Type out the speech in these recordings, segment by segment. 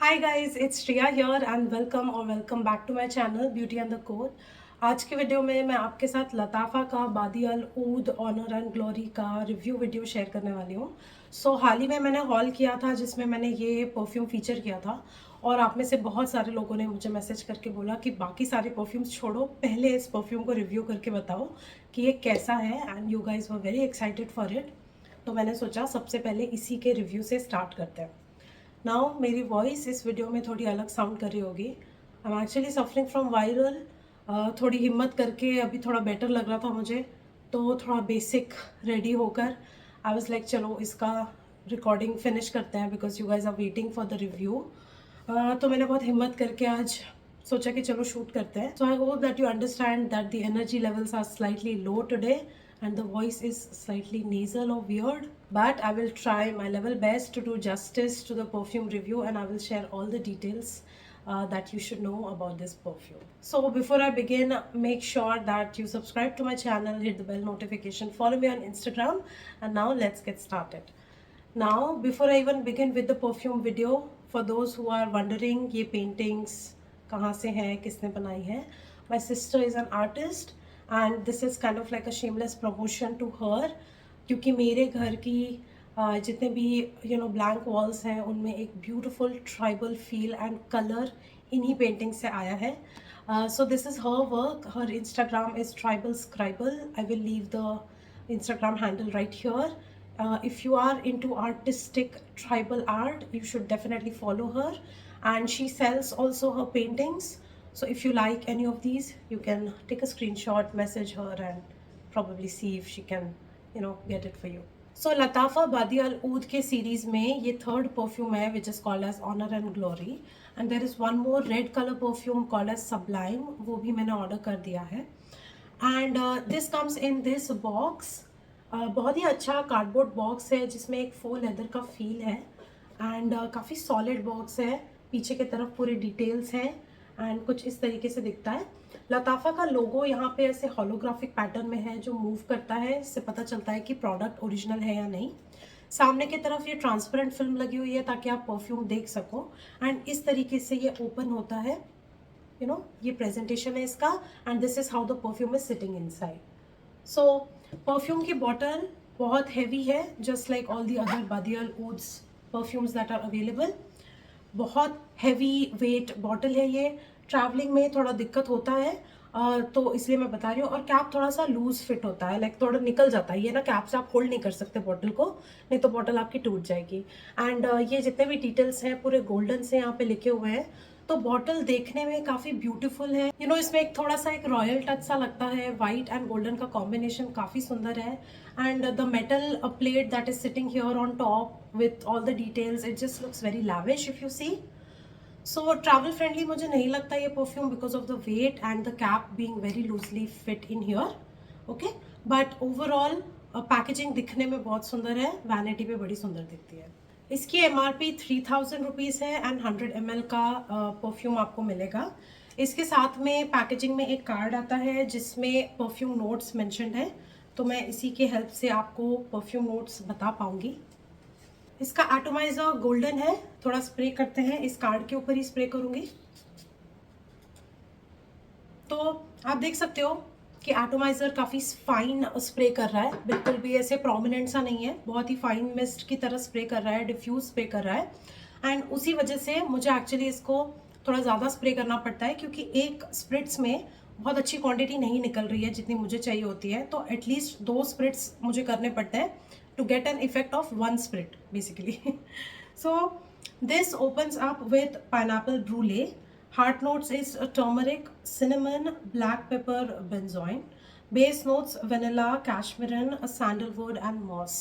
Hi guys, it's Shriya here and welcome back to my channel beauty and the code. आज के video में मैं आपके साथ लताफ़ा का बादी अल ऊद ऑनर एंड ग्लोरी का रिव्यू वीडियो शेयर करने वाली हूँ। हाल ही में मैंने हॉल किया था जिसमें मैंने ये परफ्यूम फीचर किया था और आप में से बहुत सारे लोगों ने मुझे मैसेज करके बोला कि बाकी सारे परफ्यूम्स छोड़ो, पहले इस परफ्यूम को रिव्यू करके बताओ कि ये कैसा है, and you guys were very excited for it. तो मैंने सोचा सबसे पहले इसी के रिव्यू से स्टार्ट करते हैं। नाउ मेरी वॉइस इस वीडियो में थोड़ी अलग साउंड कर रही होगी। I am actually suffering from viral. थोड़ी हिम्मत करके अभी थोड़ा बेटर लग रहा था मुझे, तो थोड़ा बेसिक रेडी होकर आई वाज लाइक चलो इसका रिकॉर्डिंग फिनिश करते हैं because you guys are waiting for the review. तो मैंने बहुत हिम्मत करके आज सोचा कि चलो शूट करते हैं। So I hope that you understand that the energy levels are slightly low today and the voice is slightly nasal or weird, but I will try my level best to do justice to the perfume review, and I will share all the details that you should know about this perfume. So before I begin, make sure that you subscribe to my channel, hit the bell notification, follow me on Instagram, and now let's get started. Now before I even begin with the perfume video, for those who are wondering ये paintings कहाँ से हैं, किसने बनाई है, my sister is an artist and this is kind of like a shameless promotion to her, क्योंकि मेरे घर की जितने भी ब्लैंक वॉल्स हैं उनमें एक beautiful tribal feel and colour इन्हीं पेंटिंग से आया है। So this is her work, her Instagram is tribal scribble. I will leave the Instagram handle right here. If you are into artistic tribal art, you should definitely follow her, and she sells also her paintings. So if you like any of these, you can take a screenshot, message her, and probably see if she can, get it for you. So Latafa Badi Al Oud के series में ये third perfume है which is called as Honor and Glory, and there is one more red color perfume called as Sublime, वो भी मैंने order कर दिया है. And this comes in this box. बहुत ही अच्छा कार्डबोर्ड बॉक्स है जिसमें एक फोल लेदर का फील है, एंड काफ़ी सॉलिड बॉक्स है। पीछे की तरफ पूरे डिटेल्स हैं एंड कुछ इस तरीके से दिखता है। लताफ़ा का लोगो यहाँ पे ऐसे होलोग्राफिक पैटर्न में है जो मूव करता है, इससे पता चलता है कि प्रोडक्ट ओरिजिनल है या नहीं। सामने की तरफ ये ट्रांसपेरेंट फिल्म लगी हुई है ताकि आप परफ्यूम देख सको, एंड इस तरीके से ये ओपन होता है। ये प्रेजेंटेशन है इसका, and this is how the perfume is sitting inside. So perfume की बॉटल बहुत हैवी है, just like all the other Badee Al ouds perfumes that are available. बहुत हैवी वेट बॉटल है ये. ट्रैवलिंग में थोड़ा दिक्कत होता है, तो इसलिए मैं बता रही हूँ. और कैप थोड़ा सा लूज फिट होता है, लाइक थोड़ा निकल जाता है ये ना, कैप से आप होल्ड नहीं कर सकते बॉटल को, नहीं तो बॉटल आपकी टूट जाएगी. एंड ये जितने भी डिटेल्स हैं पूरे गोल्डन से यहाँ पे लिखे हुए हैं, तो बॉटल देखने में काफ़ी ब्यूटीफुल है. इसमें एक थोड़ा सा एक रॉयल टच सा लगता है. वाइट एंड गोल्डन का कॉम्बिनेशन काफ़ी सुंदर है, and the metal plate that is sitting here on top with all the details, it just looks very lavish if you see. So travel friendly मुझे नहीं लगता ये perfume because of the weight and the cap being very loosely fit in here. Okay, but overall packaging दिखने में बहुत सुंदर है, vanity पे बड़ी सुंदर दिखती है. इसकी MRP 3000 रुपीज़ है एंड 100 ml का परफ्यूम आपको मिलेगा. इसके साथ में पैकेजिंग में एक कार्ड आता है जिसमें परफ्यूम नोट्स मेंशन्ड है, तो मैं इसी के हेल्प से आपको परफ्यूम नोट्स बता पाऊंगी. इसका एटोमाइजर गोल्डन है. थोड़ा स्प्रे करते हैं, इस कार्ड के ऊपर ही स्प्रे करूंगी. तो आप देख सकते हो कि एटोमाइजर काफ़ी फाइन स्प्रे कर रहा है, बिल्कुल भी ऐसे प्रोमिनेंट सा नहीं है, बहुत ही फाइन मिस्ट की तरह स्प्रे कर रहा है, डिफ्यूज स्प्रे कर रहा है. एंड उसी वजह से मुझे एक्चुअली इसको थोड़ा ज़्यादा स्प्रे करना पड़ता है, क्योंकि एक स्प्रिट्स में बहुत अच्छी क्वांटिटी नहीं निकल रही है जितनी मुझे चाहिए होती है. तो एटलीस्ट 2 स्प्रिट्स मुझे करने पड़ते हैं to get an effect of 1 spritz basically. So this opens up with pineapple brulee. Heart notes is turmeric, cinnamon, black pepper, benzoin. Base notes vanilla, cashmeran, sandalwood and moss.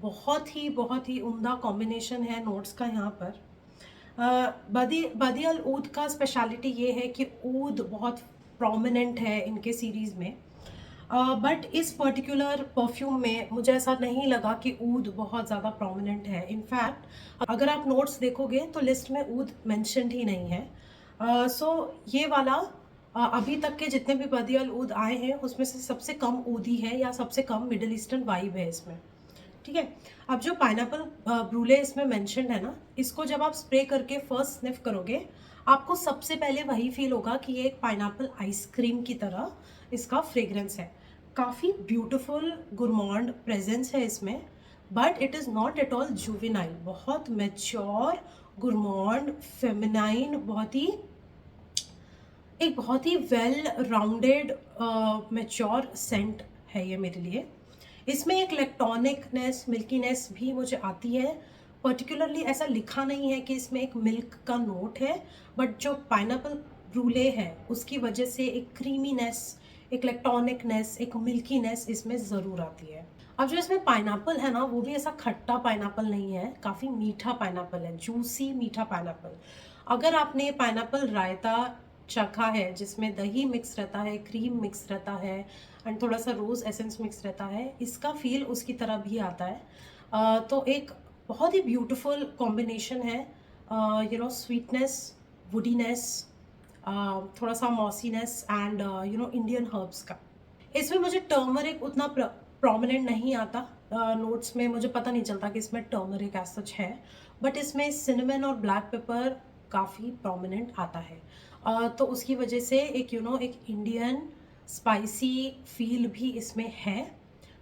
बहुत ही उम्दा कॉम्बिनेशन है notes का यहाँ पर. बादी अल ऊद का speciality ये है कि ऊद बहुत प्रोमिनेंट है इनके सीरीज़ में, बट इस पर्टिकुलर परफ्यूम में मुझे ऐसा नहीं लगा कि ऊद बहुत ज़्यादा प्रोमिनेंट है. इनफैक्ट अगर आप नोट्स देखोगे तो लिस्ट में ऊद मैंशनड ही नहीं है. ये वाला अभी तक के जितने भी बादी अल ऊद आए हैं उसमें से सबसे कम ऊदी है या सबसे कम मिडल ईस्टर्न वाइब है इसमें. ठीक है। अब जो पाइनएप्पल ब्रूले इसमें मेंशन्ड है ना, इसको जब आप स्प्रे करके फर्स्ट स्निफ करोगे, आपको सबसे पहले वही फील होगा कि ये एक पाइनएप्पल आइसक्रीम की तरह इसका फ्रेग्रेंस है। काफ़ी ब्यूटीफुल गुरमांड प्रेजेंस है इसमें, but it is not at all juvenile. बहुत मैच्योर गुरमांड फेमिनाइन, बहुत ही वेल राउंडेड मैच्योर सेंट है ये मेरे लिए। इसमें एक इलेक्ट्रॉनिकनेस, मिल्कीनेस भी मुझे आती है। पर्टिकुलरली ऐसा लिखा नहीं है कि इसमें एक मिल्क का नोट है, बट जो पाइनएप्पल ब्रूले है उसकी वजह से एक क्रीमीनेस, एक इलेक्ट्रॉनिकनेस, एक मिल्कीनेस इसमें ज़रूर आती है। अब जो इसमें पाइनएप्पल है ना, वो भी ऐसा खट्टा पाइनएप्पल नहीं है, काफ़ी मीठा पाइनएप्पल है, जूसी मीठा पाइनएप्पल। अगर आपने पाइनएप्पल रायता चखा है जिसमें दही मिक्स रहता है, क्रीम मिक्स रहता है एंड थोड़ा सा रोज़ एसेंस मिक्स रहता है, इसका फील उसकी तरह भी आता है। तो एक बहुत ही ब्यूटीफुल कॉम्बिनेशन है, स्वीटनेस, वुडीनेस, थोड़ा सा मॉसीनेस एंड इंडियन हर्ब्स का। इसमें मुझे टर्मरिक उतना प्रोमिनेंट नहीं आता, नोट्स में मुझे पता नहीं चलता कि इसमें टर्मरिक एज सच है, बट इसमें सिनेमन और ब्लैक पेपर काफ़ी प्रोमिनेंट आता है। तो उसकी वजह से एक एक इंडियन स्पाइसी फील भी इसमें है।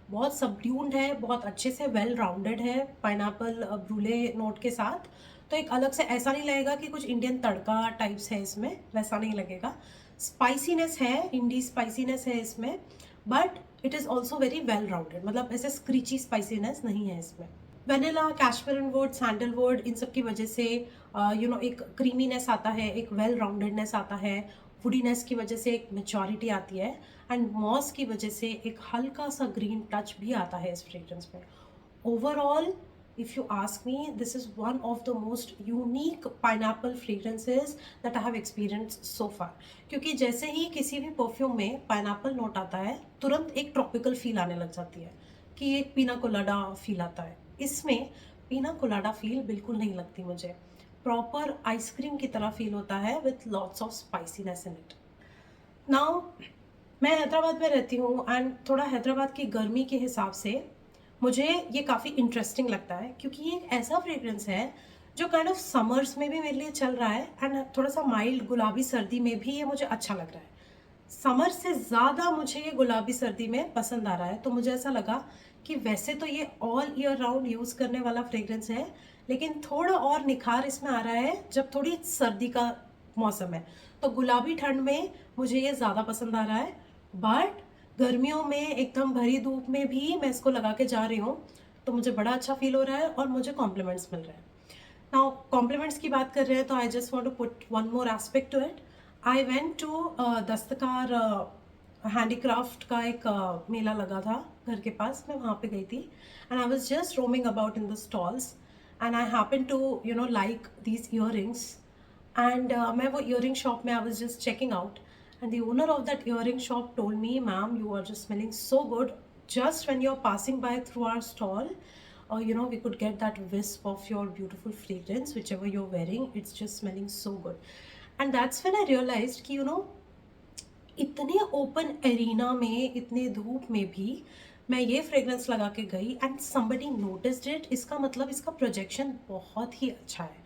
बहुत सबड्यूड है, बहुत अच्छे से वेल राउंडेड है पाइनएप्पल ब्रूले नोट के साथ। तो एक अलग से ऐसा नहीं लगेगा कि कुछ इंडियन तड़का टाइप्स है इसमें, वैसा नहीं लगेगा। स्पाइसीनेस है, इंडी स्पाइसीनेस है इसमें, but it is also very well rounded, मतलब ऐसे स्क्रीची स्पाइसीनेस नहीं है इसमें। वेनिला, कैशमेरन वुड, सैंडलवुड, इन सब की वजह से एक क्रीमीनेस आता है, एक वेल राउंडेडनेस आता है, वुडीनेस की वजह से एक मेच्योरिटी आती है, एंड मॉस की वजह से एक हल्का सा ग्रीन टच भी आता है इस फ्रेग्रेंस में। Overall, if you ask me, this is one of the most unique pineapple fragrances that I have experienced so far। क्योंकि जैसे ही किसी भी परफ्यूम में पाइनएप्पल नोट आता है, तुरंत एक ट्रॉपिकल फील आने लग जाती है, कि एक पीना कोलाडा फील आता है। इसमें पीना कोलाडा फील बिल्कुल नहीं लगती मुझे, प्रॉपर आइसक्रीम की तरह फील होता है with lots of spiciness in it. Now, मैं हैदराबाद में रहती हूँ एंड थोड़ा हैदराबाद की गर्मी के हिसाब से मुझे ये काफ़ी इंटरेस्टिंग लगता है, क्योंकि ये एक ऐसा फ्रेग्रेंस है जो काइंड ऑफ समर्स में भी मेरे लिए चल रहा है एंड थोड़ा सा माइल्ड गुलाबी सर्दी में भी ये मुझे अच्छा लग रहा है। समर से ज़्यादा मुझे ये गुलाबी सर्दी में पसंद आ रहा है। तो मुझे ऐसा लगा कि वैसे तो ये ऑल ईयर राउंड यूज़ करने वाला फ्रेग्रेंस है, लेकिन थोड़ा और निखार इसमें आ रहा है जब थोड़ी सर्दी का मौसम है। तो गुलाबी ठंड में मुझे ये ज़्यादा पसंद आ रहा है, बट गर्मियों में एकदम भरी धूप में भी मैं इसको लगा के जा रही हूँ, तो मुझे बड़ा अच्छा फील हो रहा है और मुझे कॉम्प्लीमेंट्स मिल रहे हैं। नाउ, कॉम्प्लीमेंट्स की बात कर रहे हैं तो I just want to put one more aspect to it. I went to Dastkar handicraft का एक मेला लगा था घर के पास, मैं वहाँ पे गई थी and I was just roaming about in the stalls and I happen to like these earrings and मैं वो ईयरिंग शॉप में I was just checking out and the owner of that earring shop told me, ma'am, you are just smelling so good just when you're passing by through our stall, or we could get that wisp of your beautiful fragrance whichever you're wearing, it's just smelling so good। And that's when I realized कि इतने open arena में, इतने धूप में भी मैं ये fragrance लगा के गई एंड somebody noticed it, इसका मतलब इसका प्रोजेक्शन बहुत ही अच्छा है।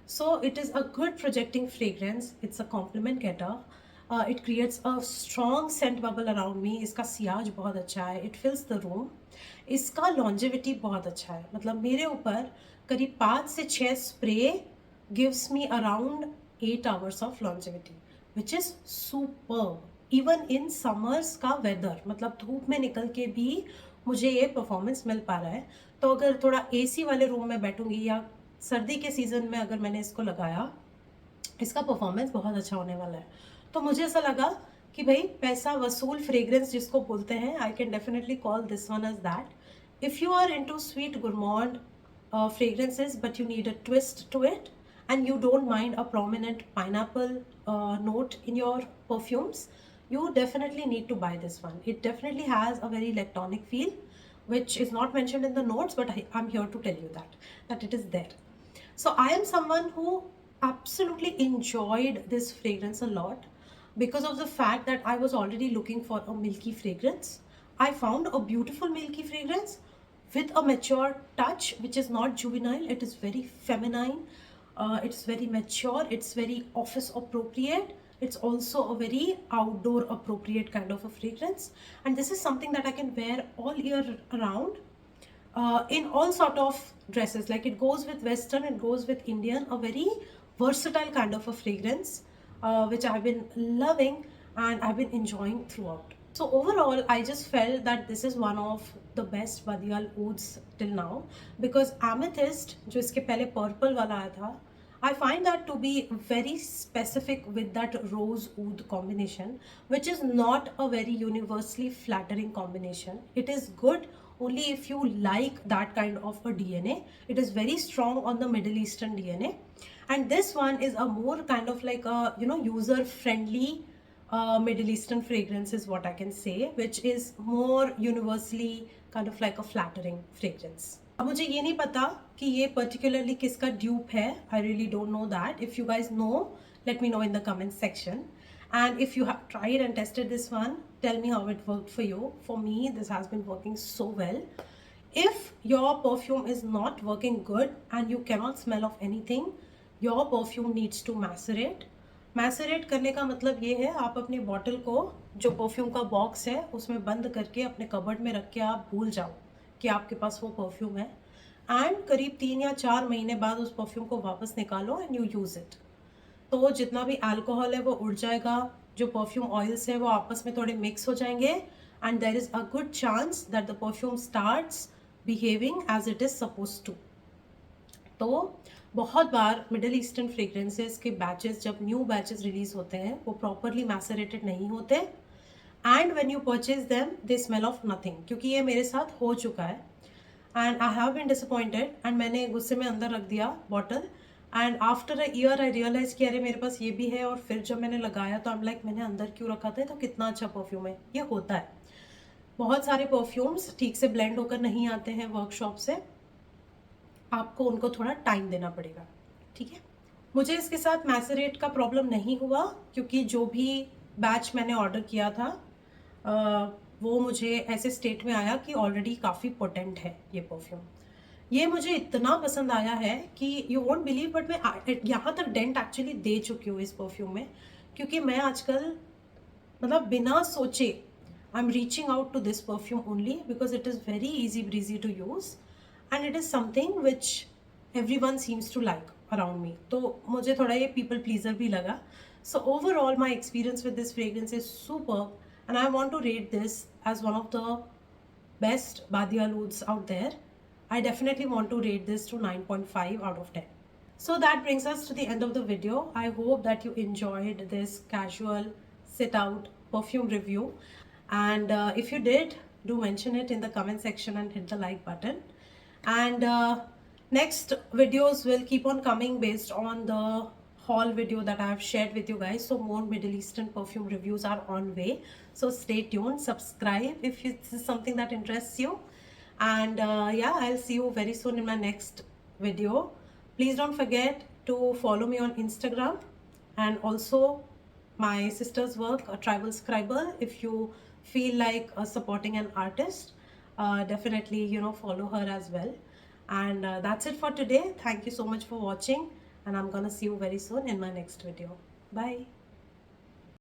So it is a good projecting fragrance, it's a compliment getter। It creates a strong scent bubble around me। इसका सियाज बहुत अच्छा है, it fills the room। इसका longevity बहुत अच्छा है, मतलब मेरे ऊपर करीब 5 से 6 spray gives me around 8 hours of longevity, which is superb even in summers का weather। मतलब धूप में निकल के भी मुझे ये परफॉर्मेंस मिल पा रहा है। तो अगर थोड़ा AC वाले रूम में बैठूंगी या सर्दी के सीज़न में अगर मैंने इसको लगाया, इसका परफॉर्मेंस बहुत अच्छा होने वाला है। तो मुझे ऐसा लगा कि भाई पैसा वसूल फ्रेग्रेंस जिसको बोलते हैं, I can definitely call this one as that. If you are into sweet gourmand fragrances but you need a twist to it and you don't mind a prominent pineapple note in your perfumes, you definitely need to buy this one। It definitely has a very electronic feel which is not mentioned in the notes, but I'm here to tell you that it is there। So I am someone who absolutely enjoyed this fragrance a lot because of the fact that I was already looking for a milky fragrance। I found a beautiful milky fragrance with a mature touch, which is not juvenile. It is very feminine, it's very mature, it's very office appropriate, it's also a very outdoor appropriate kind of a fragrance. And this is something that I can wear all year round, in all sort of dresses. Like it goes with western, it goes with Indian, a very versatile kind of a fragrance, which I've been loving and I've been enjoying throughout. So overall, I just felt that this is one of the best Badial ouds till now, because amethyst, जो इसके पहले purple वाला आया था, I find that to be very specific with that rose oud combination, which is not a very universally flattering combination. It is good only if you like that kind of a DNA. It is very strong on the Middle Eastern DNA, and this one is a more kind of like a user friendly Middle Eastern fragrance is what I can say, which is more universally kind of like a flattering fragrance. अब मुझे ये नहीं पता कि ये particularly किसका dupe है. I really don't know that. If you guys know, let me know in the comment section. And if you have tried and tested this one, tell me how it worked for you. For me, this has been working so well. If your perfume is not working good and you cannot smell of anything, your perfume needs to macerate. मैसरेट करने का मतलब ये है, आप अपनी bottle को, जो perfume का बॉक्स है, उसमें बंद करके अपने कबर्ड में रख के आप भूल जाओ कि आपके पास वो परफ्यूम है, एंड करीब 3 या 4 महीने बाद उस परफ्यूम को वापस निकालो एंड यू यूज़ इट. तो जितना भी अल्कोहल है वो उड़ जाएगा, जो परफ्यूम ऑयल्स है वो आपस में थोड़े मिक्स हो जाएंगे, and there is a good chance that the perfume starts behaving as it is suppose to. तो बहुत बार मिडिल ईस्टर्न फ्रेग्रेंसेस के बैचेस, जब न्यू बैचेस रिलीज होते हैं, वो प्रॉपरली मैसरेटेड नहीं होते, and when you purchase them they smell of nothing. क्योंकि ये मेरे साथ हो चुका है and I have been disappointed, and मैंने गुस्से में अंदर रख दिया bottle, and after a year I realise कि अरे मेरे पास ये भी है, और फिर जब मैंने लगाया तो आई एम लाइक मैंने अंदर क्यों रखा था, तो कितना अच्छा परफ्यूम है. ये होता है, बहुत सारे परफ्यूम्स ठीक से ब्लेंड होकर नहीं आते हैं वर्कशॉप से, आपको उनको थोड़ा टाइम देना पड़ेगा. ठीक है, मुझे इसके साथ मैसरेट का प्रॉब्लम नहीं हुआ, क्योंकि जो भी बैच मैंने ऑर्डर किया था वो मुझे ऐसे स्टेट में आया कि ऑलरेडी काफ़ी पोटेंट है ये परफ्यूम. ये मुझे इतना पसंद आया है कि यू वोंट बिलीव, बट मैं यहाँ तक डेंट एक्चुअली दे चुकी हूँ इस परफ्यूम में, क्योंकि मैं आजकल मतलब बिना सोचे I am reaching out to this perfume only because it is very easy breezy to use, and it is something which everyone seems to like around me. तो मुझे थोड़ा ये people pleaser भी लगा. So overall my experience with this fragrance is superb, and I want to rate this as one of the best Badial ouds out there. I definitely want to rate this to 9.5 out of 10. So that brings us to the end of the video. I hope that you enjoyed this casual sit out perfume review, and if you did, do mention it in the comment section and hit the like button. And next videos will keep on coming based on the haul video that I have shared with you guys. So more Middle Eastern perfume reviews are on way, so stay tuned, subscribe if this is something that interests you, and yeah, I'll see you very soon in my next video. Please don't forget to follow me on Instagram, and also my sister's work, a Tribal Scribble. If you feel like supporting an artist, definitely follow her as well. And that's it for today. Thank you so much for watching, and I'm gonna see you very soon in my next video. Bye.